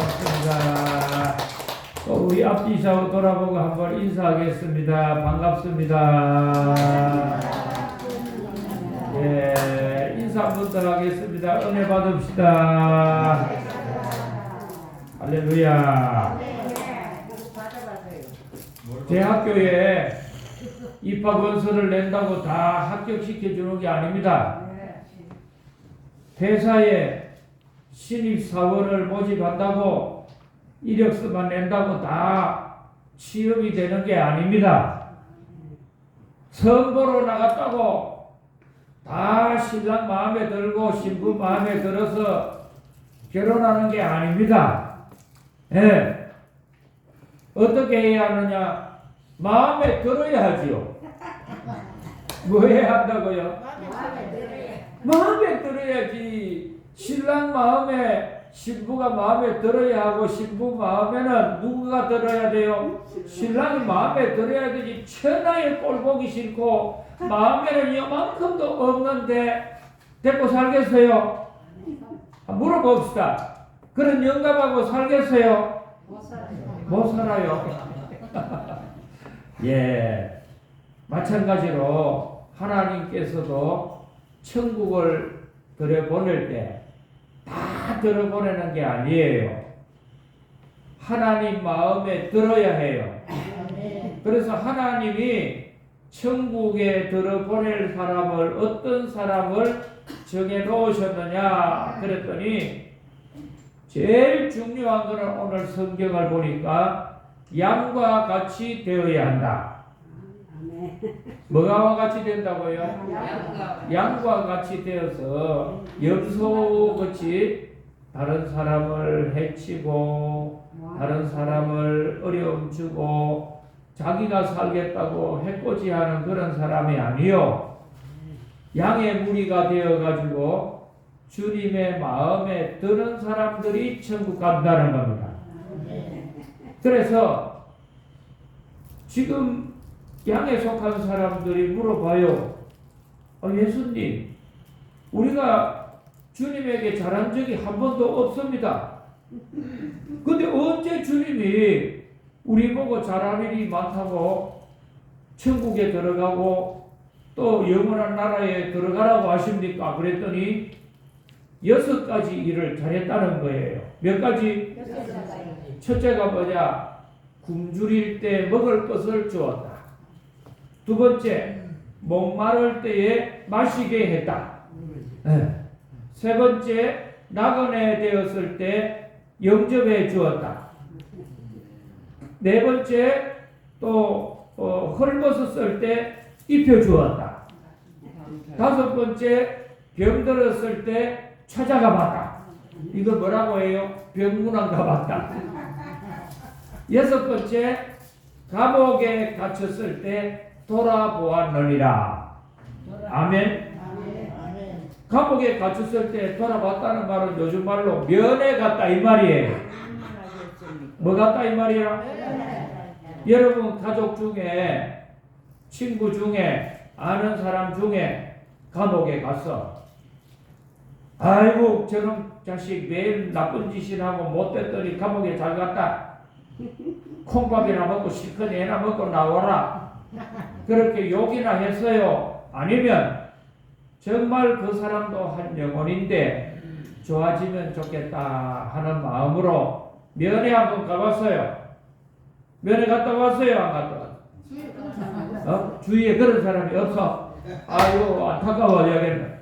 반갑습니다. 우리 앞뒤 좌우 돌아보고 한번 인사하겠습니다. 반갑습니다. 예, 인사 한번 더 하겠습니다. 은혜 받읍시다. 할렐루야. 제 학교에 입학원서를 낸다고 다 합격시켜주는 게 아닙니다. 회사에 신입사원을 모집한다고 이력서만 낸다고 다 취업이 되는 게 아닙니다. 선보러 나갔다고 다 신랑 마음에 들고 신부 마음에 들어서 결혼하는 게 아닙니다. 예. 어떻게 해야 하느냐? 마음에 들어야 하지요. 뭐 해야 한다고요? 마음에 들어야지. 신랑 마음에, 신부가 마음에 들어야 하고, 신부 마음에는 누구가 들어야 돼요? 신랑이 마음에 들어야 되지. 천하의 꼴 보기 싫고 마음에는 이만큼도 없는데 데리고 살겠어요? 물어봅시다. 그런 영감하고 살겠어요? 못 살아요. 예, 마찬가지로 하나님께서도 천국을 들여보낼 때 다 들어보내는 게 아니에요. 하나님 마음에 들어야 해요. 그래서 하나님이 천국에 들어보낼 사람을, 어떤 사람을 정해놓으셨느냐 그랬더니 제일 중요한 것은 오늘 성경을 보니까 양과 같이 되어야 한다. 뭐가 같이 된다고요? 양과 같이 되어서 염소같이 다른 사람을 해치고 다른 사람을 어려움 주고 자기가 살겠다고 해코지하는 그런 사람이 아니요. 양의 무리가 되어가지고 주님의 마음에 드는 사람들이 천국 간다는 겁니다. 그래서 지금 양에 속한 사람들이 물어봐요. 예수님, 우리가 주님에게 잘한 적이 한 번도 없습니다. 근데 언제 주님이 우리 보고 잘할 일이 많다고 천국에 들어가고 또 영원한 나라에 들어가라고 하십니까? 그랬더니 6가지 일을 잘했다는 거예요. 몇 가지? 6가지. 첫째가 뭐냐? 굶주릴 때 먹을 것을 주었다. 두 번째, 목마를 때에 마시게 했다. 세 번째, 나그네 되었을 때 영접해 주었다. 네 번째, 또 헐벗었을 때 입혀 주었다. 다섯 번째, 병들었을 때 찾아가 봤다. 이거 뭐라고 해요? 병문안 가봤다. 여섯 번째, 감옥에 갇혔을 때 돌아보았느니라. 아멘. 감옥에 갇혔을 때 돌아봤다는 말은 요즘 말로 면회 갔다 이 말이에요. 뭐 갔다 이 말이야? 여러분 가족 중에, 친구 중에, 아는 사람 중에 감옥에 갔어. 아이고 저런 자식 매일 나쁜 짓이나 하고 못됐더니 감옥에 잘 갔다. 콩밥이나 먹고 실컷 애나 먹고 나와라. 그렇게 욕이나 했어요? 아니면 정말 그 사람도 한 영혼인데 좋아지면 좋겠다 하는 마음으로 면회 한번 가봤어요? 면회 갔다 왔어요? 안 갔다 왔어요? 주위에 그런 사람이 없어? 아이고 안타까워 여기는.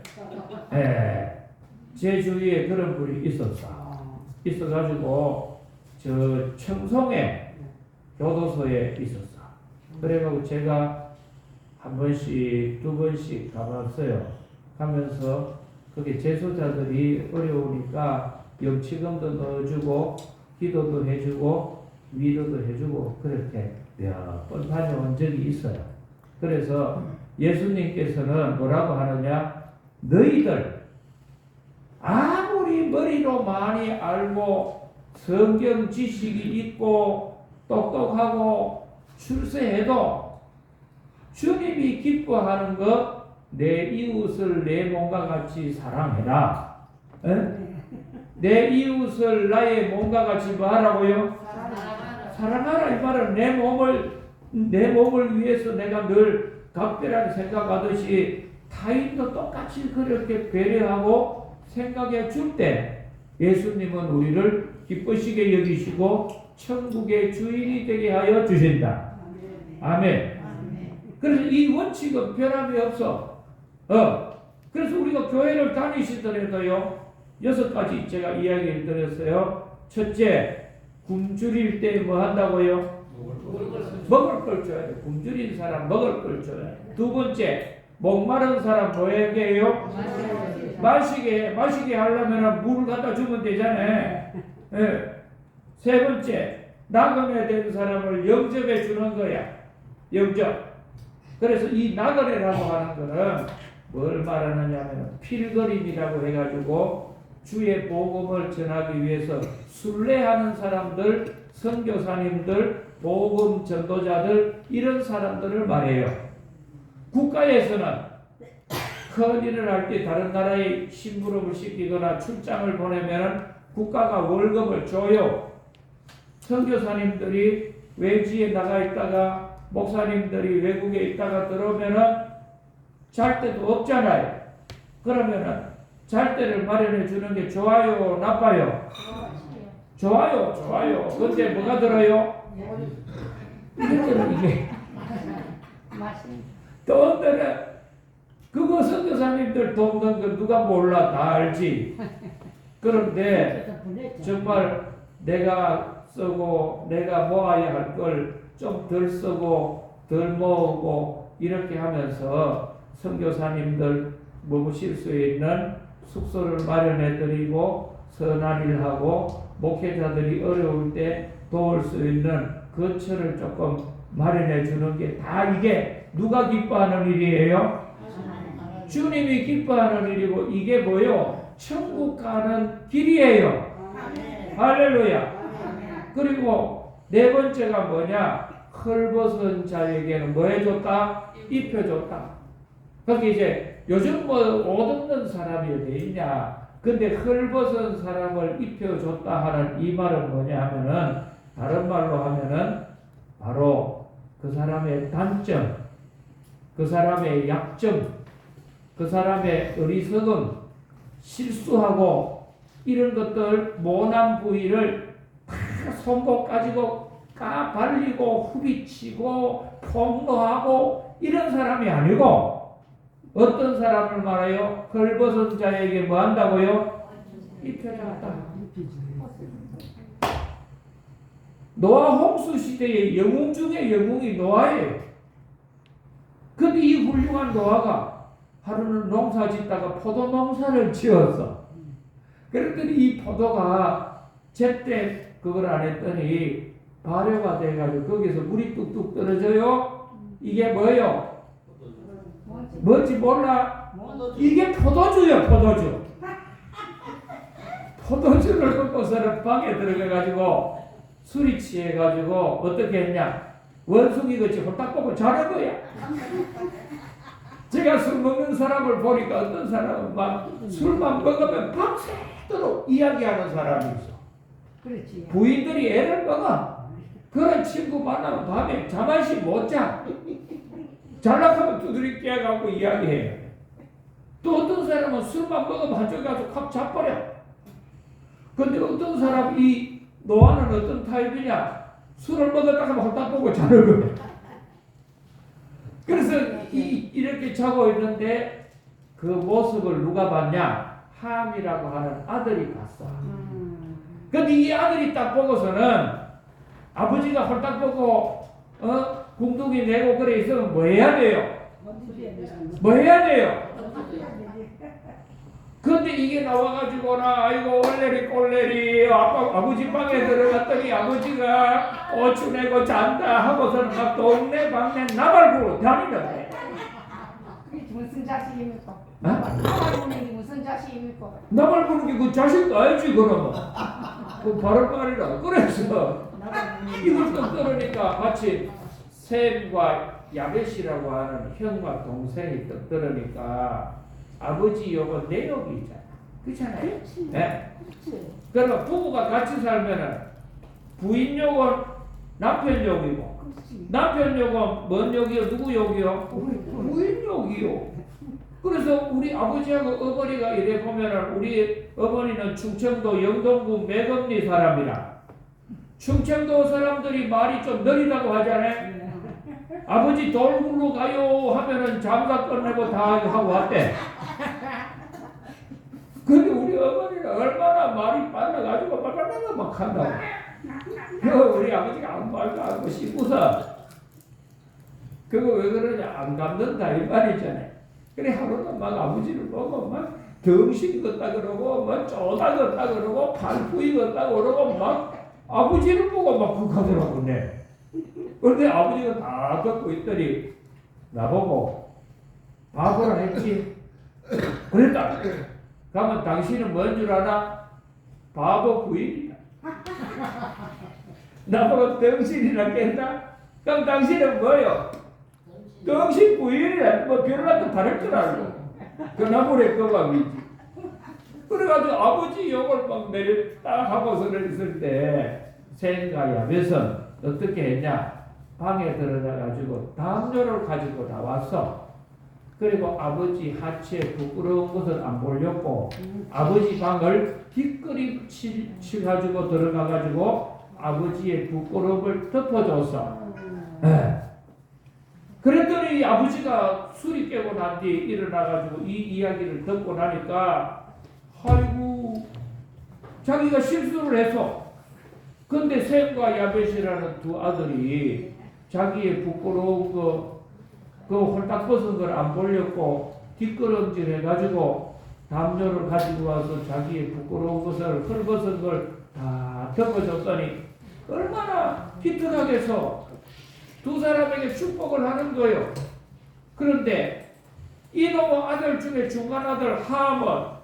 제 주위에 그런 분이 있어가지고 저 청송에 교도소에 있었어. 그래가지고 제가 한 번씩 두 번씩 가봤어요. 가면서 거기 재소자들이 어려우니까 영치금도 넣어주고 기도도 해주고 위로도 해주고 그렇게 몇 번 다녀온 적이 있어요. 그래서 예수님께서는 뭐라고 하느냐? 너희들 아무리 머리로 많이 알고 성경 지식이 있고 똑똑하고 출세해도 주님이 기뻐하는 것 내 이웃을 내 몸과 같이 사랑해라. 에? 내 이웃을 나의 몸과 같이 뭐 하라고요? 사랑하라. 이 말은 내 몸을 위해서 내가 늘 각별하게 생각하듯이 타인도 똑같이 그렇게 배려하고 생각해 줄 때 예수님은 우리를 기쁘시게 여기시고 천국의 주인이 되게 하여 주신다. 아멘. 그래서 이 원칙은 변함이 없어. 그래서 우리가 교회를 다니시더라도요, 6가지 제가 이야기를 드렸어요. 첫째, 굶주릴 때 뭐 한다고요? 먹을 걸 줘야 돼. 굶주린 사람 먹을 걸 줘야 돼. 두 번째, 목마른 사람 뭐에게 해요? 마시게 하려면 물 갖다 주면 되잖아요. 세 번째, 나그네 된 사람을 영접해 주는 거야. 영접. 그래서 이 나그네라고 하는 거는 뭘 말하느냐면 필거림이라고 해가지고 주의 복음을 전하기 위해서 순례하는 사람들, 선교사님들, 복음 전도자들, 이런 사람들을 말해요. 국가에서는 큰 일을 할 때 다른 나라에 심부름을 시키거나 출장을 보내면 국가가 월급을 줘요. 선교사님들이 외지에 나가 있다가 목사님들이 외국에 있다가 들어오면은 잘 데도 없잖아요. 그러면은 잘 데를 마련해 주는 게 좋아요, 나빠요? 좋아요. 근데 뭐가 들어요? 이게 돈 들어. 그거 선교사님들 돈 든 거 누가 몰라? 다 알지. 그런데 정말 내가 쓰고 내가 모아야 할 걸 좀 덜 쓰고 덜 모으고 이렇게 하면서 선교사님들 머무실 수 있는 숙소를 마련해 드리고 선한 일하고 목회자들이 어려울 때 도울 수 있는 거처를 조금 마련해 주는 게 다 이게 누가 기뻐하는 일이에요? 주님이 기뻐하는 일이고 이게 뭐요? 천국 가는 길이에요. 할렐루야. 그리고 네 번째가 뭐냐? 헐벗은 자에게는 뭐 해줬다? 입혀줬다. 그렇게 이제 요즘 뭐 옷 없는 사람이 어디 있냐? 근데 헐벗은 사람을 입혀줬다 하는 이 말은 뭐냐 하면은 다른 말로 하면은 바로 그 사람의 단점, 그 사람의 약점, 그 사람의 어리석음, 실수하고 이런 것들 모난 부위를 다 손목 가지고 까발리고 후비치고 폭로하고 이런 사람이 아니고 어떤 사람을 말해요? 헐벗은 자에게 뭐 한다고요? 입혀줬다. 노아 홍수 시대의 영웅 중에 영웅이 노아예요. 근데 이 훌륭한 노아가 하루는 농사 짓다가 포도 농사를 지었어. 그랬더니 이 포도가 제때 그걸 안 했더니 발효가 돼가지고 거기서 물이 뚝뚝 떨어져요. 이게 뭐예요? 뭔지 몰라? 이게 포도주요, 포도주. 포도주를 먹고서는 방에 들어가가지고 술이 취해가지고 어떻게 했냐? 원숭이 같이 홀딱 보고 자는 거야. 제가 술 먹는 사람을 보니까 어떤 사람은 막 술만 먹으면 밤새도록 이야기하는 사람이 있어. 그렇지. 부인들이 애를 먹어. 그런 친구 만나면 밤에 잠안씩 못 자. 잘락하면 두드리 깨갖고 이야기해. 또 어떤 사람은 술만 먹으면 한쪽에 가서 확 자버려. 근데 어떤 사람, 이 노아는 어떤 타입이냐? 술을 먹었다가 홀딱 보고 자는 거야. 그래서 이렇게 자고 있는데 그 모습을 누가 봤냐? 함이라고 하는 아들이 봤어. 근데 이 아들이 딱 보고서는 아버지가 홀딱 보고 궁둥이 내고 그래 있으면 뭐 해야 돼요? 뭐 해야 돼요? 근데 이게 나와가지고나 아이고 얼레리 꼴레리 아버지 방에 들어갔더니 아버지가 고추 내고 잔다 하고서는 막 동네 방네 나발 부르고 다니는 거야. 그게 무슨 자식입니까? 나발 부르는 게 무슨 자식입니까? 나발 부르는 게 그 자식도 알지 그러면. 그 바른 말이라. 그래서 이걸 또 들으니까 마치 셈과 야벳이라고 하는 형과 동생이 또 들으니까 아버지 요거 내욕이잖아. 그렇잖아요. 그렇지. 네. 그렇지. 그러면 부부가 같이 살면은 부인 욕은 남편 욕이고 그렇지. 남편 욕은 뭔 욕이요? 누구 욕이요? 부인. 부인 욕이요. 그래서 우리 아버지하고 어머니가 이래 보면은 우리 어머니는 충청도 영동구 매금리 사람이라 충청도 사람들이 말이 좀 느리다고 하잖아요. 아버지 돌 굴러 가요 하면은 장사 끝내고 다 하고 왔대. 근데 우리 어머니는 얼마나 말이 빨라가지고 빨빨빨빨 막 한다고. 우리 아버지가 아무 말도 안 하고 씹고서 그거 왜 그러냐 안 갚는다 이 말이잖아요. 그래 하루는 막 아버지를 보고 막 덩신 걷다 그러고 막 쪼다 걷다 그러고 팔부이 걷다 그러고 막 아버지를 보고 막 극하더라고. 네. 그런데 아버지가 다 걷고 있더니 나보고 바보라 했지. 그랬다. 그러면 당신은 뭔 줄 아나? 바보 부인이다. 나보고 덩신이라 깼다? 그럼 당신은 뭐요? 덩신 부인이라 뭐 별로라도 다를 줄 알고 그 나무래 거감이지. 그래가지고 아버지 욕을 막 내렸다 하고서는 있을 때 생과 야벳은 어떻게 했냐? 방에 들어가가지고 담요를 가지고 나왔어. 그리고 아버지 하체에 부끄러운 것은 안 보려고 아버지 방을 뒷그림 치가지고 들어가가지고 아버지의 부끄러움을 덮어줬어. 네. 그랬더니 아버지가 술이 깨고 난 뒤에 일어나가지고 이 이야기를 듣고 나니까 아이고 자기가 실수를 했어. 근데 셈과 야벳이라는 두 아들이 자기의 부끄러운 그 홀딱 벗은 걸 안 보려고 뒷걸음질 해가지고 담요를 가지고 와서 자기의 부끄러운 것을 헐벗은 걸 다 덮어줬더니 얼마나 희특하게서 두 사람에게 축복을 하는 거예요. 그런데 이놈의 아들 중에 중간 아들 함은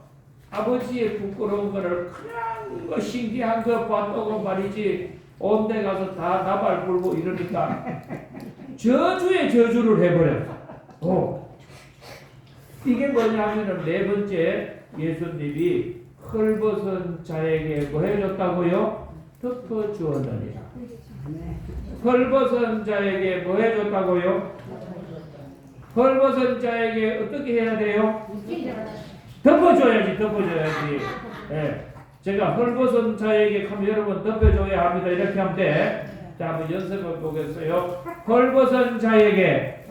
아버지의 부끄러운 거를 그냥 뭐 신기한 거 봤다고 말이지 온 데 가서 다 나발 불고 이러니까 저주에 저주를 해버렸어. 이게 뭐냐면은 네 번째 예수님이 헐벗은 자에게 뭐 해줬다고요? 덮어주었느니라. 헐벗은 자에게 뭐 해줬다고요? 헐벗은 자에게 어떻게 해야 돼요? 덮어줘야지, 덮어줘야지. 예. 제가 헐벗은 자에게 하면 여러분 덮어줘야 합니다. 이렇게 하면 돼. 자, 한번 연습을 보겠어요. 헐벗은 자에게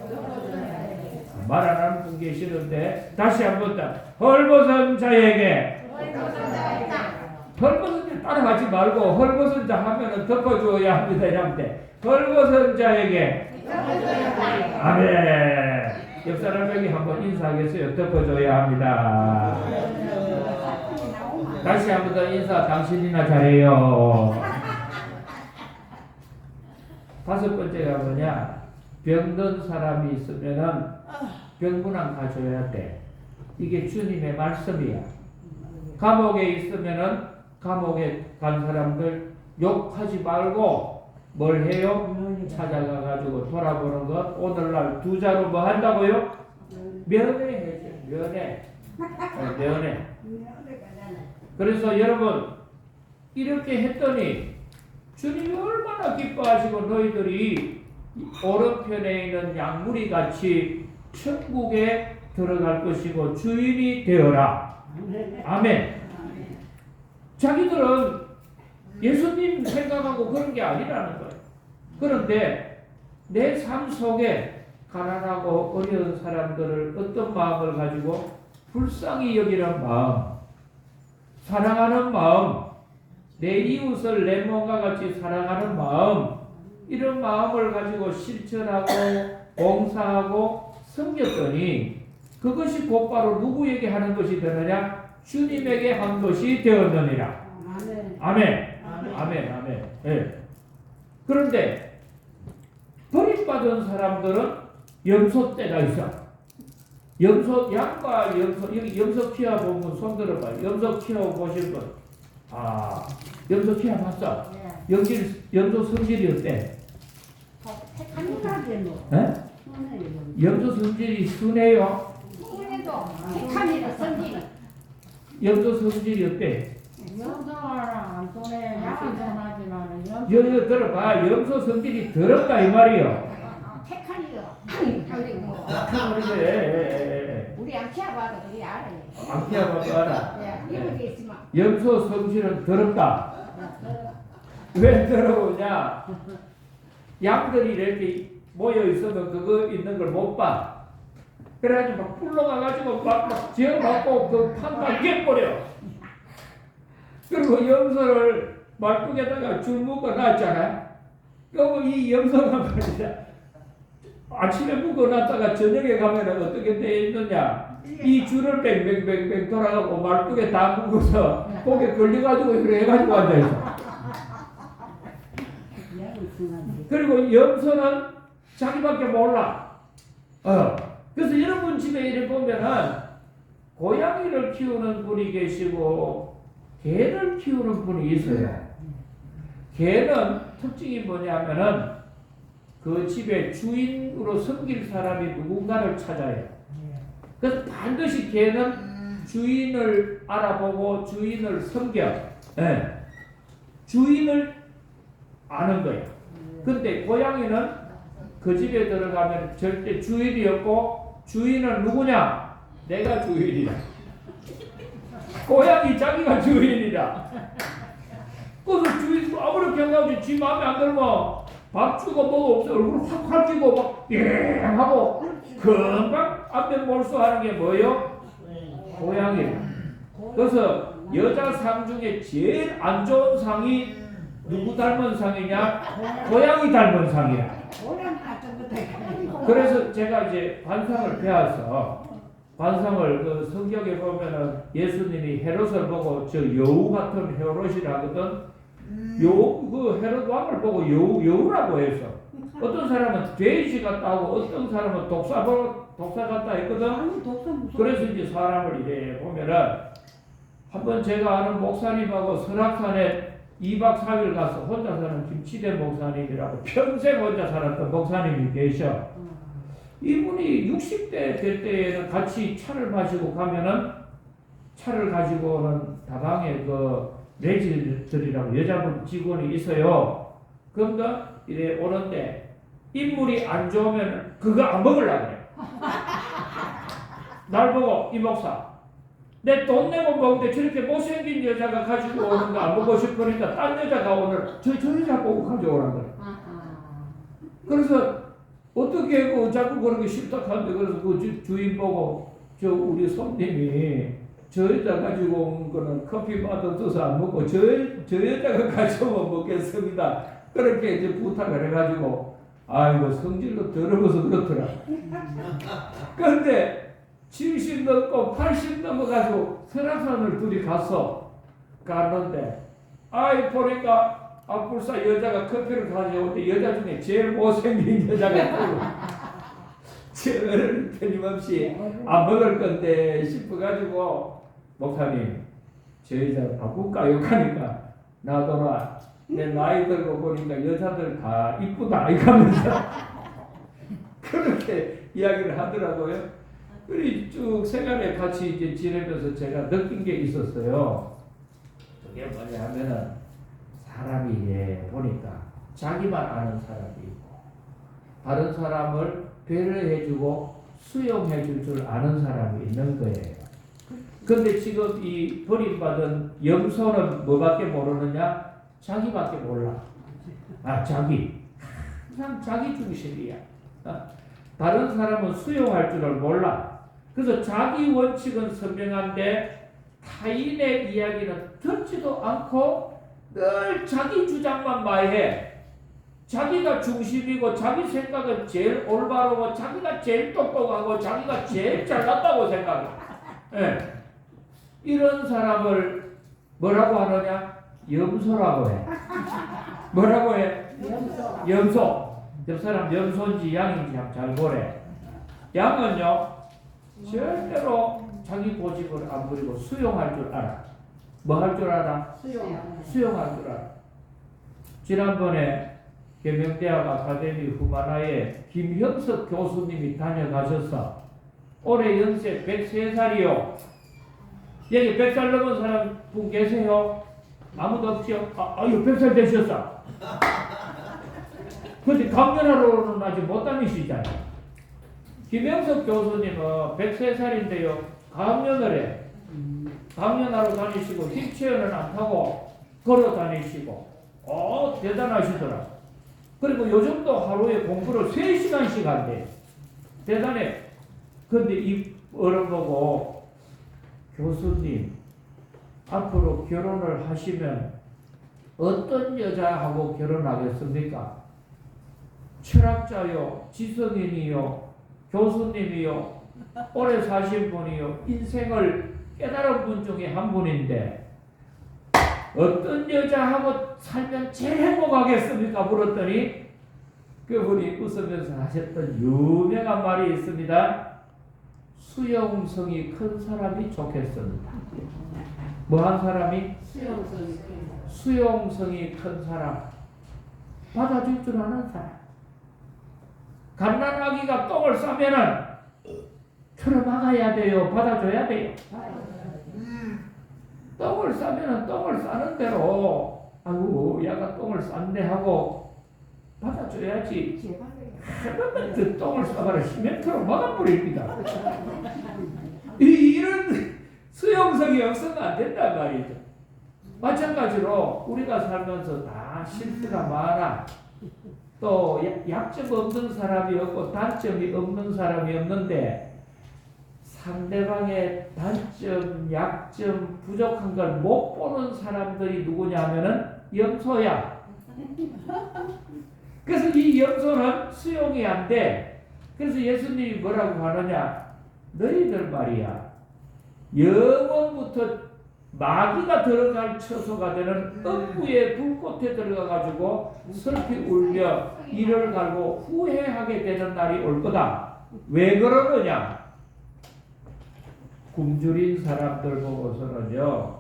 말 안 하는 분 계시는데 다시 한번 더. 헐벗은 자에게 헐벗은 자 따라하지 말고 헐벗은 자 하면은 덮어줘야 합니다. 이렇게 헐벗은 자에게 아멘. 옆 사람에게 한번 인사하겠어요. 덮어줘야 합니다. 다시 한번 더 인사 당신이나 잘해요. 다섯 번째가 뭐냐? 병든 사람이 있으면은 병문안 가줘야 돼. 이게 주님의 말씀이야. 감옥에 있으면은 감옥에 간 사람들 욕하지 말고 뭘 해요? 찾아가 가지고 돌아보는 것. 오늘날 두 자로 뭐 한다고요? 면회해줘. 면회. 면회. 그래서 여러분 이렇게 했더니 주님이 얼마나 기뻐하시고 너희들이 오른편에 있는 양무리 같이 천국에 들어갈 것이고 주인이 되어라. 아멘. 자기들은 예수님 생각하고 그런 게 아니라는 거예요. 그런데 내 삶 속에 가난하고 어려운 사람들을 어떤 마음을 가지고 불쌍히 여기는 마음, 사랑하는 마음, 내 이웃을 내 몸과 같이 사랑하는 마음, 이런 마음을 가지고 실천하고 봉사하고 섬겼더니 그것이 곧바로 누구에게 하는 것이 되느냐? 주님에게 한 것이 되었느니라. 아멘. 아멘. 아멘. 아멘. 네. 그런데 버림받은 사람들은 염소 떼가 있어. 염소, 양과 염소, 여기 염소 키워 보면 손 들어봐요. 염소 키워 보신 분. 아, 염소 키워 봤어? 염소 성질이 어때? 네? 염소 성질이 순해요? 염소 성질이 어때? 염소랑 안 쏘네. 약은 전하지만 염소. 여기 들어봐. 염소 성질이 더럽다 이 말이요. 택하니요. 우리 뭐 그래. 우리 안키아 봐도 우리 알아요. 안키아 봐도 알아. 예, 이런 게 있으면. 염소 성질은 더럽다. 왜 더러우냐? 양들이 이렇게 모여 있어도 그거 있는 걸 못 봐. 그래가지고 막 불러가가지고 막 지어갖고 그 판다 깨버려. 그리고 염소를 말뚝에다가 줄 묶어놨잖아요. 그리고 이 염소가 말이야. 아침에 묶어놨다가 저녁에 가면 어떻게 돼 있느냐. 이 줄을 뱅뱅뱅뱅 돌아가고 말뚝에 다 묶어서 거기에 걸려가지고 이렇게 해가지고 앉아있어. 그리고 염소는 자기밖에 몰라. 그래서 여러분 집에 이렇게 보면은 고양이를 키우는 분이 계시고 개를 키우는 분이 있어요. 개는 특징이 뭐냐면은 그 집에 주인으로 섬길 사람이 누군가를 찾아요. 그래서 반드시 개는 주인을 알아보고 주인을 섬겨. 예. 주인을 아는 거예요. 근데 고양이는 그 집에 들어가면 절대 주인이 없고 주인은 누구냐? 내가 주인이다. 고양이 자기가 주인이다. 그래서 주인 아무리 경가하지 지 마음에 안 들면 밥 주고 뭐가 없어 얼굴 확 활기고 막 하고 금방 앞에 몰수하는 게 뭐예요? 고양이. 그래서 여자 상 중에 제일 안 좋은 상이 누구 닮은 상이냐? 고양이 닮은 상이야. 그래서 제가 이제 관상을 배워서 관상을 그 성경에 보면은 예수님이 헤롯을 보고 저 여우 같은 헤롯이라거든. 여우 그 헤롯 왕을 보고 여우라고 해서 어떤 사람은 돼지 같다고 어떤 사람은 독사 같다 했거든. 그래서 이제 사람을 이래 보면은 한번 제가 아는 목사님하고 설악산에 2박 4일 가서 혼자 사는 김치대 목사님이라고 평생 혼자 살았던 목사님이 계셔. 이분이 60대 될 때에는 같이 차를 마시고 가면은 차를 가지고는 다방에 그 레지들이라고 여자분 직원이 있어요. 그런데 이래 오는데 인물이 안 좋으면 그거 안 먹으려고 그래. 날 보고 이 목사 내 돈 내고 먹는데 저렇게 못생긴 여자가 가지고 오는 거 안 보고 싶으니까 딴 여자가 오늘 저 여자 보고 가져오라는 거야. 그래서 어떻게 그 자꾸 그런 게 싫다 하는데 그래서 그 주인 보고 저 우리 손님이 저 여자 가지고 온 거는 커피 맛 없어서 안 먹고 저 여자가 가져오면 먹겠습니다. 그렇게 이제 부탁을 해가지고 아이고 성질도 더러워서 그렇더라. 그런데 70 넘고 80 넘어가지고 설악산을 둘이 갔는데 아이 보니까 앞불사 여자가 커피를 가져오는데 여자 중에 제일 못생긴 여자가 있고 저를 끊임없이 안 먹을 건데 싶어가지고 목사님 저 여자 바꿀까요? 하니까 나더라 내 나이 들고 보니까 여자들 다 이쁘다 이러면서 그렇게 이야기를 하더라고요. 우리 쭉 생활에 같이 이제 지내면서 제가 느낀 게 있었어요. 그게 뭐냐 하면은 사람이 보니까 자기만 아는 사람이 있고 다른 사람을 배려해주고 수용해줄 줄 아는 사람이 있는 거예요. 근데 지금 이 버림받은 염소는 뭐밖에 모르느냐? 자기밖에 몰라. 자기. 항상 자기 중심이야. 다른 사람은 수용할 줄을 몰라. 그래서 자기 원칙은 선명한데 타인의 이야기는 듣지도 않고 늘 자기 주장만 말해. 자기가 중심이고 자기 생각은 제일 올바르고 자기가 제일 똑똑하고 자기가 제일 잘났다고 생각해. 예. 이런 사람을 뭐라고 하느냐? 염소라고 해. 뭐라고 해? 염소. 저 사람 염소인지 양인지 한번 잘 보래. 양은요 절대로 자기 고집을 안 부리고 수용할 줄 알아. 뭐 할 줄 알아? 수용할 줄 알아. 지난번에 계명대학 아카데미 후마나에 김형석 교수님이 다녀가셔서 올해 연세 103살이요. 여기 100살 넘은 사람 분 계세요? 아무도 없죠? 아유 100살 되셨어. 근데 강연하러는 아직 못 다니시잖아요. 김영석 교수님은 103살인데요. 강연을 해. 강연하러 다니시고 휠체어는 안 타고 걸어 다니시고 대단하시더라. 그리고 요즘도 하루에 공부를 3시간씩 한대. 대단해. 근데 이 어른 보고 교수님 앞으로 결혼을 하시면 어떤 여자하고 결혼하겠습니까? 철학자요, 지성인이요, 교수님이요, 오래 사신 분이요, 인생을 깨달은 분 중에 한 분인데 어떤 여자하고 살면 제일 행복하겠습니까? 물었더니 그분이 웃으면서 하셨던 유명한 말이 있습니다. 수용성이 큰 사람이 좋겠습니다. 뭐한 사람이? 수용성이 큰 사람. 받아줄 줄 아는 사람. 갓난아기가 똥을 싸면은 틀어막아야 돼요? 받아줘야 돼요? 똥을 싸면은 똥을 싸는 대로 아이고 얘가 똥을 쌌네 하고 받아줘야지. 그러면 그 똥을 싸가지고 시멘트로 막아버립니다. 이런 수용성이 없으면 안 된단 말이죠. 마찬가지로 우리가 살면서 다 실수가 많아. 또 약점 없는 사람이 없고 단점이 없는 사람이 없는데 상대방의 단점, 약점, 부족한 걸 못 보는 사람들이 누구냐 하면은 염소야. 그래서 이 염소는 수용이 안 돼. 그래서 예수님이 뭐라고 하느냐? 너희들 말이야. 영원부터 마귀가 들어갈 처소가 되는 음부의 불꽃에 들어가가지고 슬피 울며 이를 갈고 후회하게 되는 날이 올 거다. 왜 그러느냐? 굶주린 사람들 보고서는요,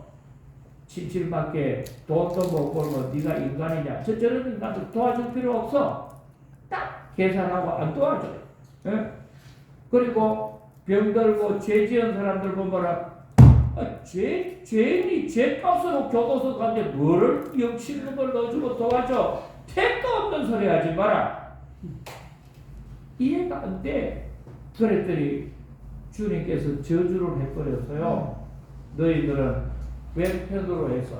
칠칠맞게 돈도 못 벌고 네가 인간이냐? 저런 인간도 도와줄 필요 없어. 딱 계산하고 안 도와줘요. 예? 그리고 병들고 죄 지은 사람들 보면 죄인이 죄값으로 교도소 가는데 뭐를 영치는 걸 넣어주고 도와줘. 택도 없는 소리 하지 마라. 이해가 안 돼. 그랬더니 주님께서 저주를 해버렸어요. 너희들은 왼편으로 해서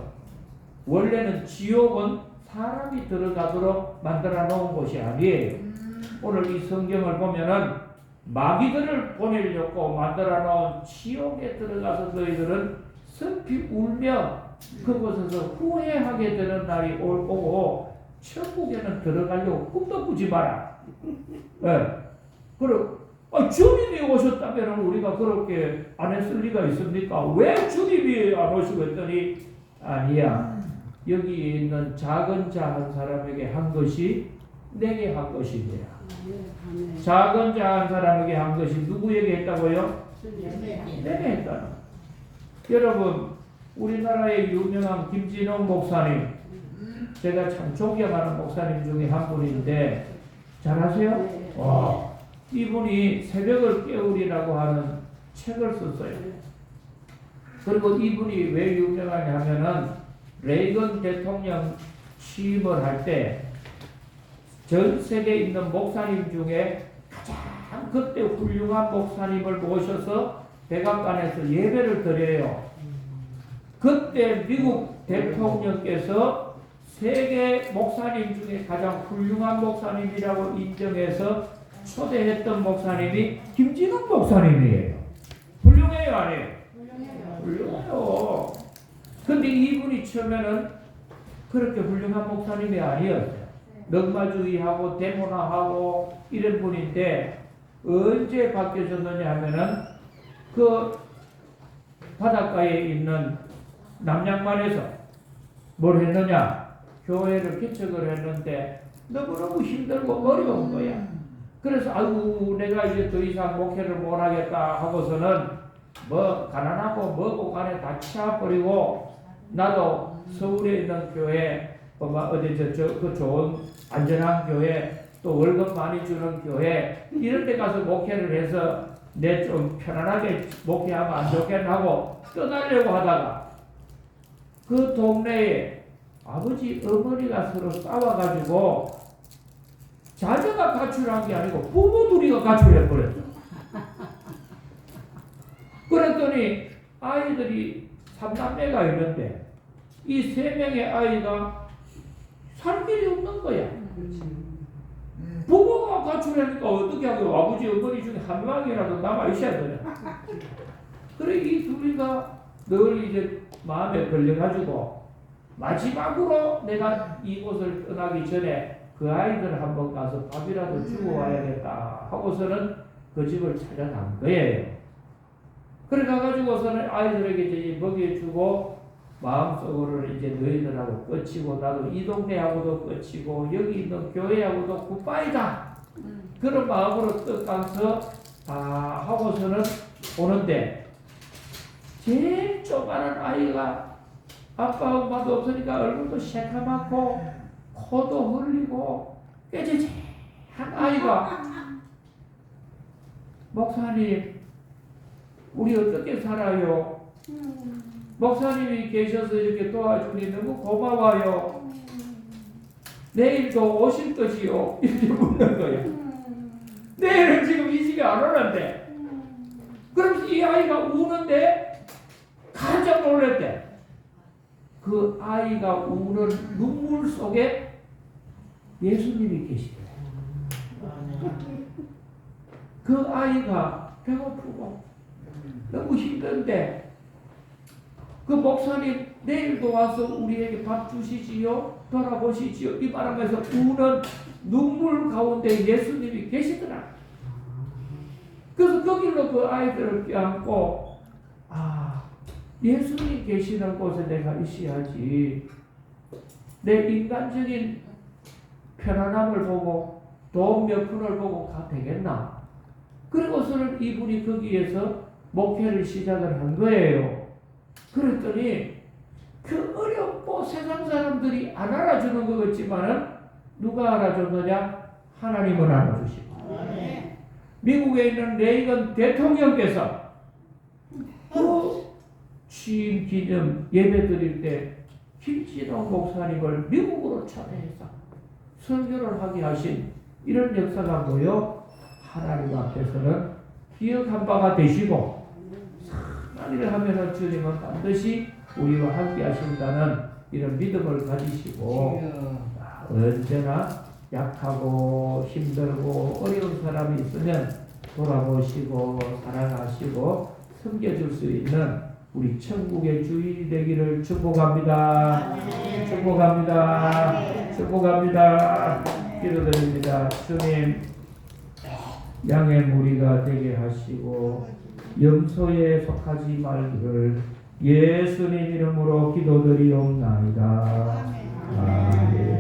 원래는 지옥은 사람이 들어가도록 만들어 놓은 곳이 아니에요. 오늘 이 성경을 보면은 마귀들을 보내려고 만들어 놓은 지옥에 들어가서 너희들은 슬피 울며 그곳에서 후회하게 되는 날이 오고 천국에는 들어가려고 꿈도 꾸지 마라. 네. 그리고 주님이 오셨다면 우리가 그렇게 안 했을 리가 있습니까? 왜 주님이 안 오시고 했더니 아니야. 여기 있는 작은 자 한 사람에게 한 것이 내게 한 것이니라. 작은 자 한 사람에게 한 것이 누구에게 했다고요? 내게 했다. 여러분 우리나라의 유명한 김진홍 목사님, 제가 참 존경하는 목사님 중에 한 분인데 잘 아세요? 이분이 새벽을 깨우리라고 하는 책을 썼어요. 그리고 이분이 왜 유명하냐 하면은 레이건 대통령 취임을 할 때 전 세계에 있는 목사님 중에 가장 그때 훌륭한 목사님을 모셔서 백악관에서 예배를 드려요. 그때 미국 대통령께서 세계 목사님 중에 가장 훌륭한 목사님이라고 인정해서 초대했던 목사님이 김진욱 목사님이에요. 훌륭해요, 아니에요? 훌륭해요. 근데 이분이 처음에는 그렇게 훌륭한 목사님이 아니었어요. 넉마주의하고 데모나하고 이런 분인데 언제 바뀌어졌느냐 하면은 그 바닷가에 있는 남양만에서 뭘 했느냐? 교회를 개척을 했는데 너무너무 힘들고 어려운 거야. 그래서 아이고 내가 이제 더 이상 목회를 못하겠다 하고서는 뭐 가난하고 뭐고 간에 다 치워버리고 나도 서울에 있는 교회 어디 그 좋은 안전한 교회 또 월급 많이 주는 교회 이런 데 가서 목회를 해서 내 좀 편안하게 목회하면 안 좋겠나 하고 떠나려고 하다가 그 동네에 아버지 어머니가 서로 싸워가지고 자녀가 가출한 게 아니고 부모 둘이가 가출해버렸어. 그랬더니 아이들이 3남매가 있는데 이 3명의 아이가 살 길이 없는 거야. 부모가 가출하니까 어떻게 하고 아버지 어머니 중에 한 명이라도 남아 있어야 되냐. 그래 이 둘이가 늘 이제 마음에 걸려가지고 마지막으로 내가 이곳을 떠나기 전에 그 아이들 한번 가서 밥이라도 주고 와야겠다 하고서는 그 집을 찾아간 거예요. 그래 가가지고서는 아이들에게 이제 먹여주고 마음속으로는 이제 너희들하고 끝이고 나도 이 동네하고도 끝이고 여기 있는 교회하고도 굿바이다. 그런 마음으로 떠가서 하고서는 오는데 제일 조그마한 아이가 아빠 엄마도 없으니까 얼굴도 새카맣고 코도 흘리고 깨재재한 아이가 목사님 우리 어떻게 살아요? 목사님이 계셔서 이렇게 도와주니 너무 고마워요. 내일도 오실 것이요? 이렇게 묻는 거야. 내일은 지금 이 집에 안 오는데. 그럼 이 아이가 우는데 깜짝 놀랐대. 그 아이가 우는 눈물 속에 예수님이 계시대. 그 아이가 배고프고 너무 힘든데 그 목사님 내일도 와서 우리에게 밥 주시지요? 돌아보시지요? 이 말하면서 우는 눈물 가운데 예수님이 계시더라. 그래서 거기로 그 아이들을 껴안고 예수님 계시는 곳에 내가 있어야지. 내 인간적인 편안함을 보고 돈 몇 푼을 보고 가 되겠나? 그리고서는 이분이 거기에서 목회를 시작을 한 거예요. 그랬더니 그 어렵고 세상 사람들이 안 알아주는 것 같지만은 누가 알아줬느냐? 하나님은 알아주시고. 미국에 있는 레이건 대통령께서 그 취임 기념 예배 드릴 때 김진호 목사님을 미국으로 초대해서 설교를 하게 하신 이런 역사가 뭐요? 하나님 앞에서는 기억한 바가 되시고 선한 일을 하면은 주님은 반드시 우리와 함께 하신다는 이런 믿음을 가지시고 언제나 약하고 힘들고 어려운 사람이 있으면 돌아보시고 사랑하시고 섬겨줄 수 있는 우리 천국의 주인이 되기를 축복합니다. 축복합니다. 축복합니다. 기도드립니다. 주님 양의 무리가 되게 하시고 염소에 속하지 말기를 예수님 이름으로 기도드리옵나이다. 아멘.